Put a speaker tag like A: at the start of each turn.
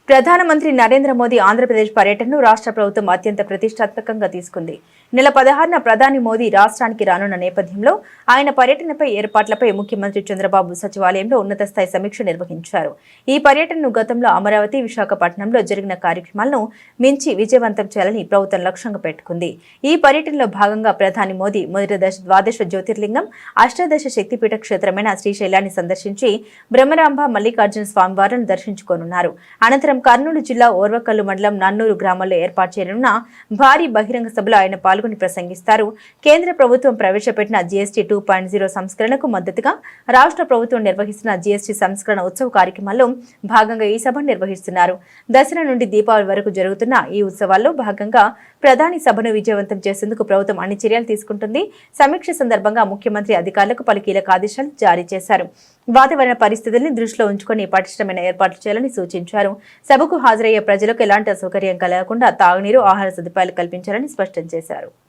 A: ప్రధానమంత్రి నరేంద్ర మోదీ ఆంధ్రప్రదేశ్ పర్యటనను రాష్ట్ర ప్రభుత్వం అత్యంత ప్రతిష్టాత్మకంగా తీసుకుంది. నెల 16న ప్రధాని మోదీ రాష్ట్రానికి రానున్న నేపథ్యంలో ఆయన పర్యటనపై ఏర్పాట్లపై ముఖ్యమంత్రి చంద్రబాబు సచివాలయంలో ఉన్నత స్థాయి సమీక్ష నిర్వహించారు. ఈ పర్యటనను గతంలో అమరావతి, విశాఖపట్నంలో జరిగిన కార్యక్రమాలను మించి విజయవంతం చేయాలని ప్రభుత్వం లక్ష్యంగా పెట్టుకుంది. ఈ పర్యటనలో భాగంగా ప్రధాని మోదీ మొదటి దశ ద్వాదశ జ్యోతిర్లింగం, అష్టాదశ శక్తిపీఠ క్షేత్రమైన శ్రీశైలాన్ని సందర్శించి బ్రహ్మరాంబ మల్లికార్జున స్వామివారిని దర్శించుకోనున్నారు. అనంతరం కర్నూలు జిల్లా ఓర్వకల్లు మండలం నన్నూరు గ్రామంలో ఏర్పాటు చేయనున్న భారీ బహిరంగ సభలో ఆయన పాల్గొని ప్రసంగిస్తారు. కేంద్ర ప్రభుత్వం ప్రవేశపెట్టిన జీఎస్టీ 2.0 సంస్కరణకు మద్దతుగా రాష్ట్ర ప్రభుత్వం నిర్వహిస్తున్న జీఎస్టీ సంస్కరణ ఉత్సవ కార్యక్రమాల్లో భాగంగా ఈ సభను నిర్వహిస్తున్నారు. దసరా నుండి దీపావళి వరకు జరుగుతున్న ఈ ఉత్సవాల్లో భాగంగా ప్రధాని సభను విజయవంతం చేసేందుకు ప్రభుత్వం అన్ని చర్యలు తీసుకుంటుంది. సమీక్ష సందర్భంగా ముఖ్యమంత్రి అధికారులకు పలు కీలక ఆదేశాలు జారీ చేశారు. వాతావరణ పరిస్థితుల్ని దృష్టిలో ఉంచుకొని పటిష్టమైన ఏర్పాట్లు చేయాలని సూచించారు. సభకు హాజరయ్యే ప్రజలకు ఎలాంటి అసౌకర్యం కలగకుండా తాగునీరు, ఆహార సదుపాయాలు కల్పించాలని స్పష్టం చేశారు.